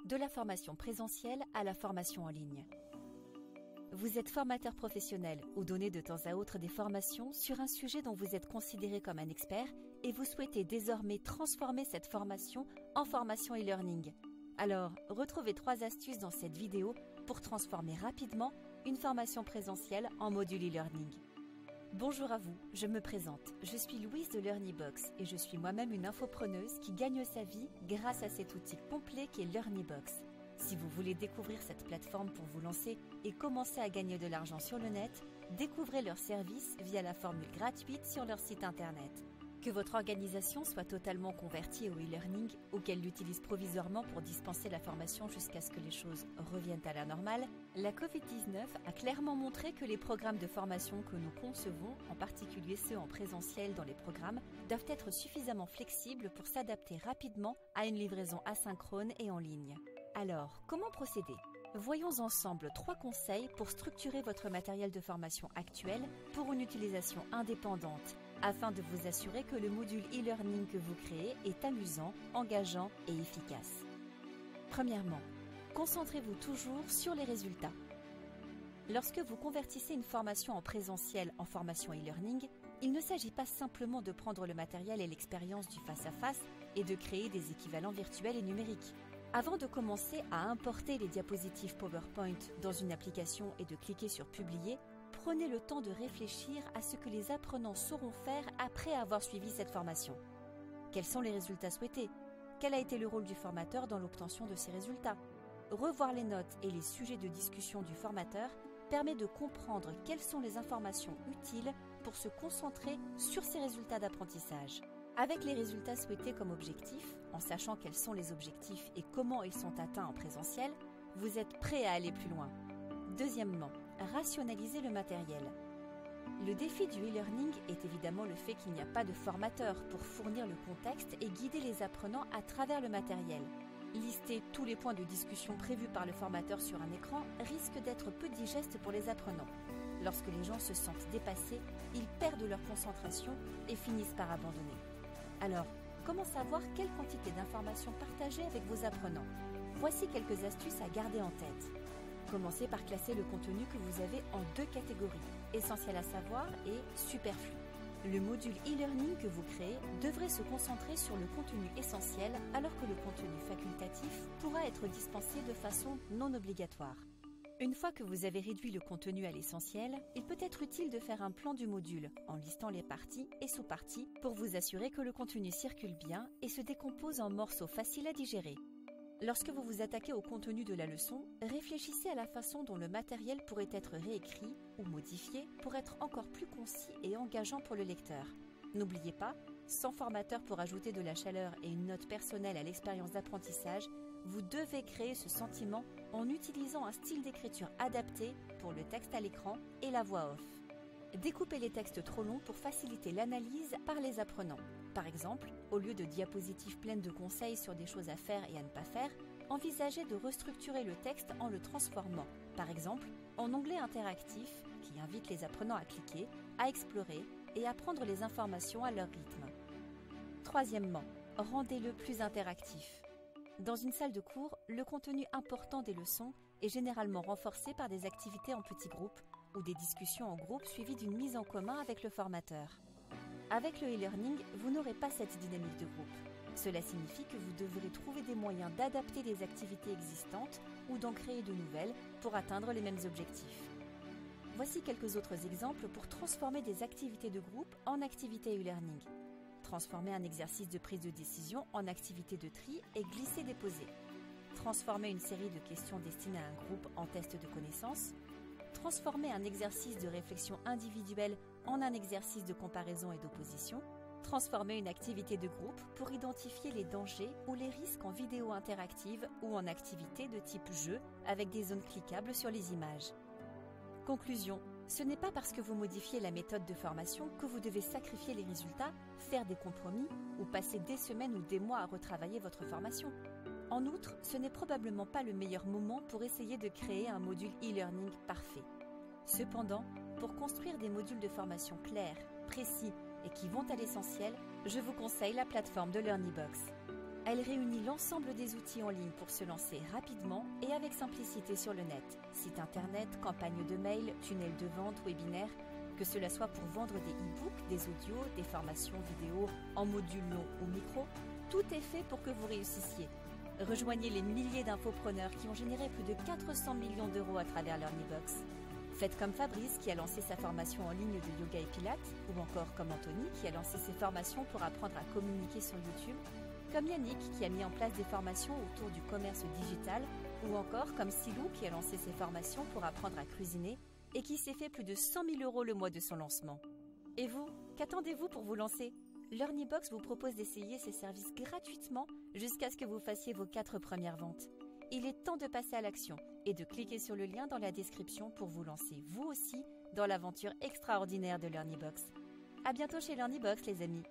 de la formation présentielle à la formation en ligne. Vous êtes formateur professionnel ou donnez de temps à autre des formations sur un sujet dont vous êtes considéré comme un expert et vous souhaitez désormais transformer cette formation en formation e-learning. Alors, retrouvez 3 astuces dans cette vidéo pour transformer rapidement une formation présentielle en module e-learning. Bonjour à vous, je me présente. Je suis Louise de LearnyBox et je suis moi-même une infopreneuse qui gagne sa vie grâce à cet outil complet qu'est LearnyBox. Si vous voulez découvrir cette plateforme pour vous lancer et commencer à gagner de l'argent sur le net, découvrez leurs services via la formule gratuite sur leur site internet. Que votre organisation soit totalement convertie au e-learning ou qu'elle l'utilise provisoirement pour dispenser la formation jusqu'à ce que les choses reviennent à la normale, la Covid-19 a clairement montré que les programmes de formation que nous concevons, en particulier ceux en présentiel dans les programmes, doivent être suffisamment flexibles pour s'adapter rapidement à une livraison asynchrone et en ligne. Alors, comment procéder ? Voyons ensemble 3 conseils pour structurer votre matériel de formation actuel pour une utilisation indépendante, afin de vous assurer que le module e-learning que vous créez est amusant, engageant et efficace. Premièrement, concentrez-vous toujours sur les résultats. Lorsque vous convertissez une formation en présentiel en formation e-learning, il ne s'agit pas simplement de prendre le matériel et l'expérience du face-à-face et de créer des équivalents virtuels et numériques. Avant de commencer à importer les diapositives PowerPoint dans une application et de cliquer sur « Publier », prenez le temps de réfléchir à ce que les apprenants sauront faire après avoir suivi cette formation. Quels sont les résultats souhaités ? Quel a été le rôle du formateur dans l'obtention de ces résultats ? Revoir les notes et les sujets de discussion du formateur permet de comprendre quelles sont les informations utiles pour se concentrer sur ces résultats d'apprentissage. Avec les résultats souhaités comme objectif, en sachant quels sont les objectifs et comment ils sont atteints en présentiel, vous êtes prêt à aller plus loin. Deuxièmement, rationaliser le matériel. Le défi du e-learning est évidemment le fait qu'il n'y a pas de formateur pour fournir le contexte et guider les apprenants à travers le matériel. Lister tous les points de discussion prévus par le formateur sur un écran risque d'être peu digeste pour les apprenants. Lorsque les gens se sentent dépassés, ils perdent leur concentration et finissent par abandonner. Alors, comment savoir quelle quantité d'informations partager avec vos apprenants ? Voici quelques astuces à garder en tête. Commencez par classer le contenu que vous avez en 2 catégories, essentiel à savoir et superflu. Le module e-learning que vous créez devrait se concentrer sur le contenu essentiel alors que le contenu facultatif pourra être dispensé de façon non obligatoire. Une fois que vous avez réduit le contenu à l'essentiel, il peut être utile de faire un plan du module en listant les parties et sous-parties pour vous assurer que le contenu circule bien et se décompose en morceaux faciles à digérer. Lorsque vous vous attaquez au contenu de la leçon, réfléchissez à la façon dont le matériel pourrait être réécrit ou modifié pour être encore plus concis et engageant pour le lecteur. N'oubliez pas, sans formateur pour ajouter de la chaleur et une note personnelle à l'expérience d'apprentissage, vous devez créer ce sentiment en utilisant un style d'écriture adapté pour le texte à l'écran et la voix off. Découpez les textes trop longs pour faciliter l'analyse par les apprenants. Par exemple, au lieu de diapositives pleines de conseils sur des choses à faire et à ne pas faire, envisagez de restructurer le texte en le transformant, par exemple, en onglet interactif qui invite les apprenants à cliquer, à explorer et à prendre les informations à leur rythme. Troisièmement, rendez-le plus interactif. Dans une salle de cours, le contenu important des leçons est généralement renforcé par des activités en petits groupes ou des discussions en groupe suivies d'une mise en commun avec le formateur. Avec le e-learning, vous n'aurez pas cette dynamique de groupe. Cela signifie que vous devrez trouver des moyens d'adapter des activités existantes ou d'en créer de nouvelles pour atteindre les mêmes objectifs. Voici quelques autres exemples pour transformer des activités de groupe en activités e-learning. Transformer un exercice de prise de décision en activité de tri et glisser-déposer. Transformer une série de questions destinées à un groupe en test de connaissances. Transformer un exercice de réflexion individuelle en un exercice de comparaison et d'opposition. Transformer une activité de groupe pour identifier les dangers ou les risques en vidéo interactive ou en activité de type jeu avec des zones cliquables sur les images. Conclusion. Ce n'est pas parce que vous modifiez la méthode de formation que vous devez sacrifier les résultats, faire des compromis ou passer des semaines ou des mois à retravailler votre formation. En outre, ce n'est probablement pas le meilleur moment pour essayer de créer un module e-learning parfait. Cependant, pour construire des modules de formation clairs, précis et qui vont à l'essentiel, je vous conseille la plateforme de LearnyBox. Elle réunit l'ensemble des outils en ligne pour se lancer rapidement et avec simplicité sur le net. Site internet, campagne de mail, tunnel de vente, webinaire, que cela soit pour vendre des e-books, des audios, des formations vidéo en module long ou micro, tout est fait pour que vous réussissiez. Rejoignez les milliers d'infopreneurs qui ont généré plus de 400 millions d'euros à travers LearnyBox. Faites comme Fabrice qui a lancé sa formation en ligne de yoga et pilates, ou encore comme Anthony qui a lancé ses formations pour apprendre à communiquer sur YouTube, comme Yannick qui a mis en place des formations autour du commerce digital, ou encore comme Silou qui a lancé ses formations pour apprendre à cuisiner et qui s'est fait plus de 100 000 euros le mois de son lancement. Et vous, qu'attendez-vous pour vous lancer ? LearnyBox vous propose d'essayer ses services gratuitement jusqu'à ce que vous fassiez vos 4 premières ventes. Il est temps de passer à l'action et de cliquer sur le lien dans la description pour vous lancer vous aussi dans l'aventure extraordinaire de LearnyBox. À bientôt chez LearnyBox les amis.